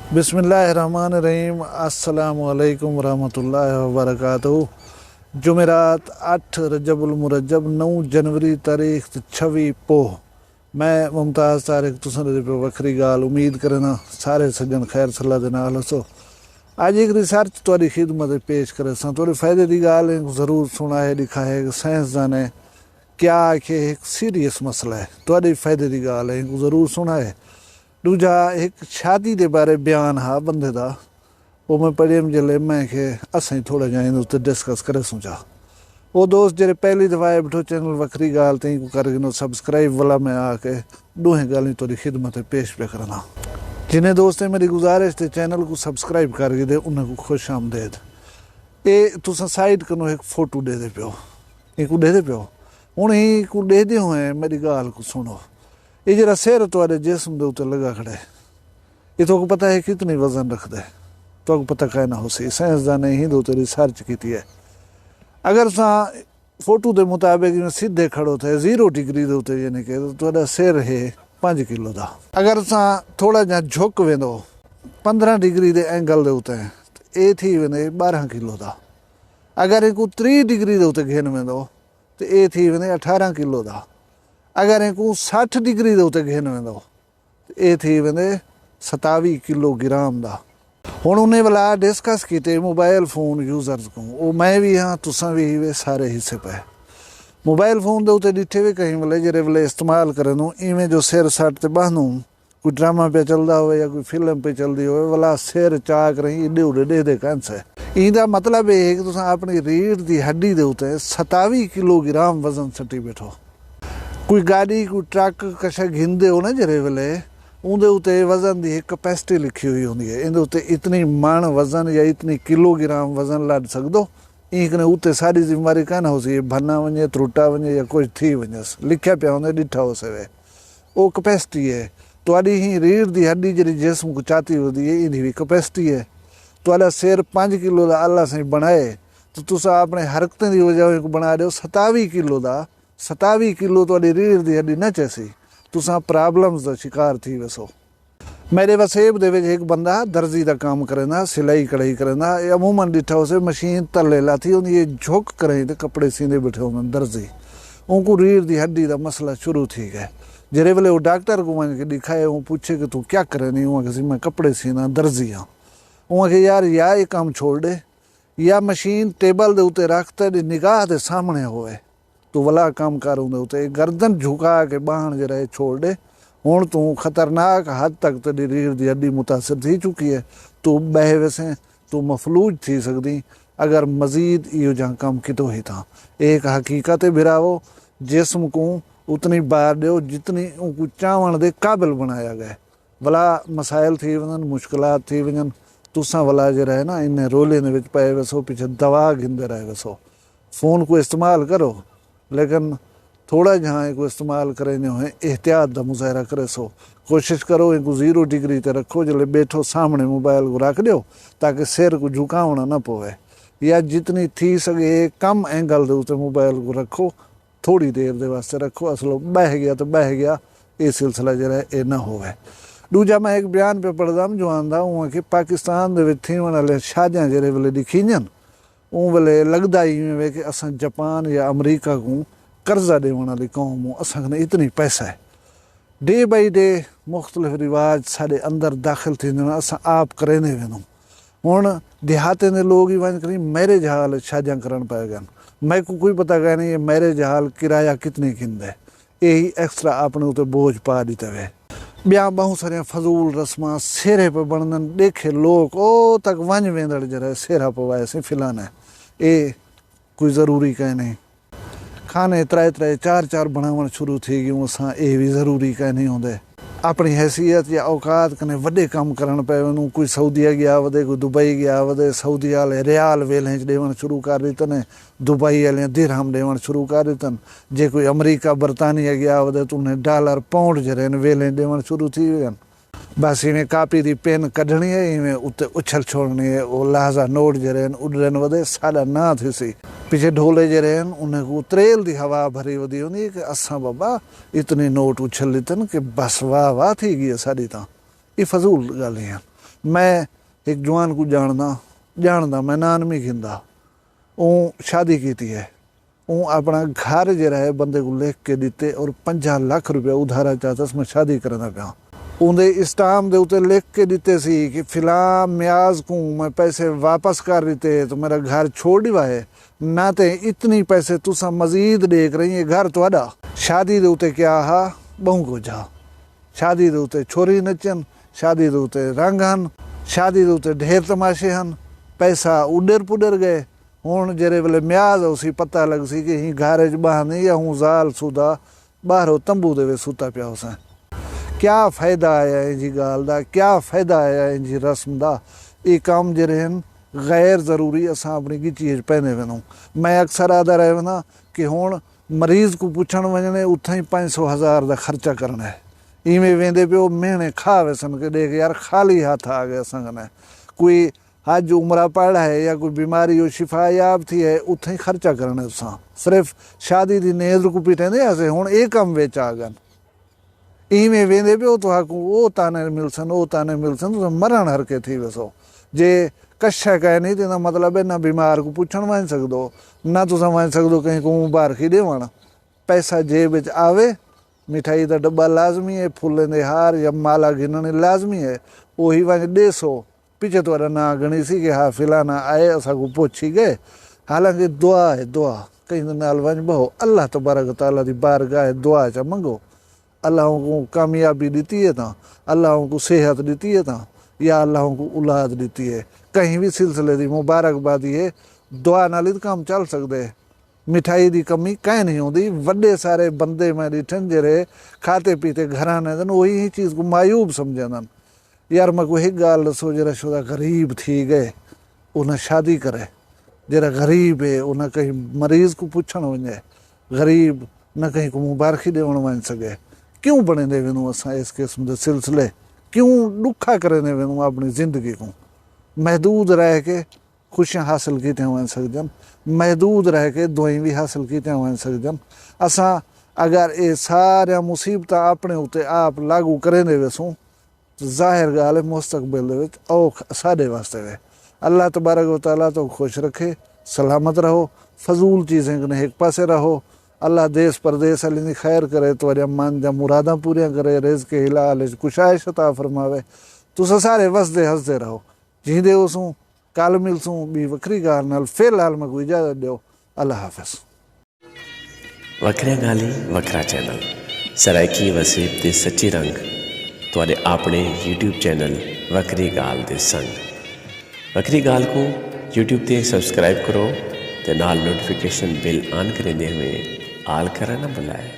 बिस्मिल्लाहिर्रहमानिर्रहीम अस्सलामुअलैकुम वरहमतुल्लाहि वबरकातुहू। जुमेरात 8 रजबुल मुरज्जब 9 जनवरी तारीख 26 पोह। मैं मुमताज़ तारिक तुसां दे पे वखरी गाल उम्मीद करना सारे सज्जन खैर सलाह दे नाल हसो। आज एक रिसर्च तुहाडी खिदमत पेश करे सा तुहाडे फायदे दी गाल जरूर सुना है लिखा है साइंसदान है क्या कि एक सीरियस मसला है तुहाडे फायदे दी गाल है जरूर सुना है। दूजा एक शादी के बारे बयान हा बंदे का वो मैं पढ़े जल्ले मैं कि असें थोड़ा जहा उत्ते डिस्कस करे सोचा वो दोस्त जो पहली दफा बैठो चैनल वखरी गाल तीन को कर सबसक्राइब वाला मैं आके दोहें गालें थोड़ी खिदमत पेश पे करना। जिन्हें दोस्त मेरी गुजारिश थे चैनल को सबसक्राइब कर दे उन्हें को खुश आमदेद। ये तुसा साइड कनो एक फोटो दे दे पियो एक दे दे पियो हूँ ही को दे दे हुए मेरी गाल को सुनो। ये जरा सिर तुहाडे जिस्म के उत्ते लगा खड़ा है ये तो पता है कितनी वजन रखता है तो पता कहना हो सी साइंसदान ने ही दो रिसर्च की है। अगर सा फोटो के मुताबिक सीधे खड़ो थे 0 डिग्री के उत्ते यानी कि तुहाडा सिर है 5 किलो का। अगर सा थोड़ा जहा झुक वेंदो 15 डिग्री के एंगल के उत्ते ये थी वेंदे 12 किलो का। अगर इनको 30 डिग्री के उत्ते घेन वेंदो तो ये थी वेंदे 18 किलो का। अगर इनको 60 डिग्री के उत्ते घेन वेंदो तो ये थी वेंदे 27 किलोग्राम का। हुण उन्हें वाला डिस्कस किए मोबाइल फोन यूजर्स को वो मैं भी हाँ तुसा भी वे सारे हिस्से पे मोबाइल फोन के उत्ते डिठे भी कहीं वाले जेरे वाले इस्तेमाल करूँ इवें जो सिर सट ते बांधू कोई ड्रामा पे चलता हो या कोई फिल्म पे चलती हो वाला सिर चाक रही एडे उडे डेदे कंस है। इहदा मतलब ये है कि तुसा अपनी रीढ़ की हड्डी के उत्ते 27 किलोग्राम वजन सटी बैठो। कोई गाड़ी कोई ट्रक कशा घिंदे हो ना जरे वेले उनके उत्ते वजन की एक कैपेसिटी लिखी हुई होंगी है इहदे उत्ते इतनी मण वजन या इतनी किलोग्राम वजन लद सकदो इकने उत्ते सारी जिम्मेवारी कहना हो सी भन्ना वने त्रुटा वने या कुछ थी वनेस लिखा पिया होंगे डिठा हो सवे वो कैपेसिटी है। तुहाडी ही रीढ़ की हड्डी जी जिस्म को चाहती होती है इहदी भी कैपेसिटी है। तुहाडा सिर 5 किलो का अल्लाह से बनाए तो तुसा अपने हरकतें की वजह को बना दो 27 किलो का। 27 किलो तुहाडी रीढ़ की हड्डी न चैसी तुसा प्रॉब्लम्स का शिकार थी वसो। मेरे वसेब दे विच एक बंदा दर्जी का काम करेंदा सिलाई कढ़ाई करेंदा अमूमन डिठा उसे मशीन तले लाती होंगी ये झुक करें तो कपड़े सींदे बैठे होंगे दर्जी उनको रीढ़ की हड्डी का मसला शुरू थी गया। जेरे वेले वो डॉक्टर को वहीं के दिखाए वो पूछे कि तू क्या करे नहीं वहाँ किसी मैं कपड़े सीना दर्जी हाँ वहाँ के यार या ये काम छोड़ दे या मशीन टेबल के उत्ते रखते निगाह के सामने होए तो वाला काम कर उत्ते गर्दन झुका के बाहन जरा छोड़ दे हूँ तू खतरनाक हद तक तेरी रीढ़ की हड्डी मुतासर थी चुकी है तू बह वैसे तू मफलूज थी सकती अगर मजीद यो जहाँ कम कितो ही था। एक हकीकत बिरावो जिस्म को उतनी बार दो जितनी उनको चावण दे काबिल बनाया गया वाला मसाइल थी वजन मुश्किलात थी वजन तुसा वाला जो है ना इन्हें रोले ने पे वसो पीछे दवा घिंदे रहे वसो। फ़ोन को इस्तेमाल करो लेकिन थोड़ा जहाँ को इस्तेमाल करें जो है एहतियात का मुजाहरा करे सो कोशिश करो इनको 0 डिग्री ते रखो जल्द बैठो सामने मोबाइल को रख दो ताकि सिर को झुकावना न पवे या जितनी थी सके कम एंगल के उत्ते मोबाइल को रखो थोड़ी देर के वास्ते रखो असलो बह गया तो बह गया ये सिलसिला जरा ये ना होवे। दूजा मैं एक बयान पे पढ़दा जो आंदा हुआ कि पाकिस्तान दे विच थीण वाले शादियां जेरे वेले दिखीजन उन वेले लगता ही वे कि असां जापान या अमरीका को कर्जा देने वाली कौम हो असां इतनी पैसा है डे बाई डे मुख्तलिफ रिवाज साढ़े अंदर दाखिल थी असां आप करेंदे वेंदो। हुण देहातें दे लोग ही वन करी मैरिज हाल शादियां करन पाएगा मैं को कोई पता कह नहीं मैरिज हाल किराया कितने किंदे यही एक्स्ट्रा अपने उत्ते बोझ पा दी वे ब्याह बहुत सारे फजूल रस्मां सेरे पर बनन देखे लोग ओ तक वन वेंदड़ जरा सेरा पवाए से फिलाना ये कोई ज़रूरी कह नहीं खाने 3 4 बनावन शुरू थी गयूं असां ये भी ज़रूरी कह नहीं होंदे अपनी हैसियत या औकात कने वड्डे कम करन पे वनू कोई सऊदीया गया वदे कोई दुबई गया वदे सऊदी वाले रियाल वेलें देवन शुरू कर दितन दुबई वाले दिरहम देवन शुरू कर दितन जे कोई अमरीका बरतानिया गया वदे तो उन्हें डॉलर पाउंड जरे वेलें देवन शुरू थी वन। बस इवें कापी की पेन कढ़नी है इवें उत्ते उछल छोड़नी है वो लहाजा नोट जरे उड़न वदे साड़ा ना थी पीछे ढोले जरे उन्हें को त्रेल की हवा भरी वधी होंगी कि असा बाबा इतने नोट उछल लितन कि बस वाह वाह थी गई साड़ी तो ये फजूल गालें हैं। मैं एक जवान को जानदा मैं नाम नहीं खिंदा, वो शादी की है, वो अपना घर जो है बंदे को लिख के दिते और 50 लाख रुपया उधारा चाहता मैं शादी करना पाया। उन्हें इस्टाम दे उते लिख के दिते सी कि फिलहाल म्याज को मैं पैसे वापस कर दिते तो मेरा घर छोड़ दिवा है ना, ते इतनी पैसे तुसा मजीद देख रही है, घर थोड़ा। शादी दे उते क्या हा बहु को जा, शादी दे उते छोरी नचन, शादी दे उते रंग हन, शादी दे उते ढेर तमाशे हन, पैसा उडर पुडर गए। हुण जेरे वेले म्याज उसी पता लग सी कि ही घर च बाहर नहीं या हूँ जाल सुदा बाहरों तंबू दे सुता पिया उसें। क्या फ़ायदा आया इंजी गाल दा, क्या फ़ायदा आया इंजी रस्म दा। ये काम जेरे हन गैर ज़रूरी असां अपनी की चीज़ पैने वञूं। मैं अक्सर आदा रहे वना कि हुण मरीज़ को पुछण वञणे उथां ही 500,000 दा खर्चा करना है। इवें वेंदे पियो महीने खा वैसन के देख यार खाली हाथ आ गए असां कने। कोई आज उम्र पड़ा है या कोई बीमारी हो शिफायाब थी है उथे ही खर्चा करने तुसां। सिर्फ शादी दी नेज़ को पिटेंदे असे हुण ये कम विच आ गए। इवें वेंदे पियो तुहाकू वो ताने मिलसन वो ताने मिलसन तुस मरण हर के थी वसो। जे कशा कहे नहीं तो मतलब है ना बीमार को पुछण वञ सकदो ना तुसां वञ सकदो कहीं को मुबारकी देवण। पैसा जेब विच आवे, मिठाई का डब्बा लाजमी है, फुल्लें दे हार या माला गिननी लाजमी है, वही वञ ॾेसो। पीछे तो ना गणी सी कि हाँ फिलाना आए असा को पुछी गए। हालांकि दुआ है, दुआ कहीं नाल वञ बहो अल्लाह तबारक तआला दी बारगाह है, दुआ चा मंगो। अल्लाह को कामयाबी दी है ता, अल्लाह को सेहत दी है ता, या अल्लाह को औलाद दी है। कहीं भी सिलसिले की मुबारकबादी है, दुआ नाल ही काम चल सकते। मिठाई की कमी कहीं नहीं होती। वड्डे सारे बंदे मैं डिठन जेरे खाते पीते घराने दन वही ही चीज़ को मायूब समझन। यार मैं कोई एक गाल दसो, जरा शुदा गरीब थी गए उन्हें शादी करे, जरा गरीब है उन्हें कहीं मरीज़ को पुछण वञे, गरीब न कहीं को मुबारकी देवण वञ सके। क्यों बने दे वञूं असां इस किस्म के सिलसिले, क्यों दुखा करे दे वञूं अपनी ज़िंदगी को। महदूद रह के खुशियाँ हासिल की वञ सकजन, महदूद रह के दुआई भी हासिल की वञ सकजन। असां अगर ये सारिया मुसीबत अपने उत्ते आप लागू करें दे वसूं ज़ाहिर गाल है मुस्तकबिल दे विच औख साडे वास्ते वे। अल्लाह तबारक व तआला तो खुश रखे, सलामत रहो, फजूल चीज़ें कने एक पासे रहो। अल्लाह देश परदेस अली खैर करे, तुहाड़िया मन जा मुरादा पूरियां करे, रिज़्क़ हिलाल कुशाइश अता फरमावे। तुसां सारे वसदे हसदे रहो, जींदे होसूं कल मिलसूं बी वखरी गाल नाल। फिलहाल मैं कोई इजाज़त दियो, अल्लाह हाफ़िज़। वखरिया गाली वखरा चैनल सराइकी वसीब दे सच्ची रंग तुहाडे अपने YouTube चैनल वखरी गाल दे संग। वखरी गाल को YouTube ते सब्सक्राइब करो ते नाल नोटिफिकेशन बिल ऑन करेंदे हुए आल करना ना भुलाए।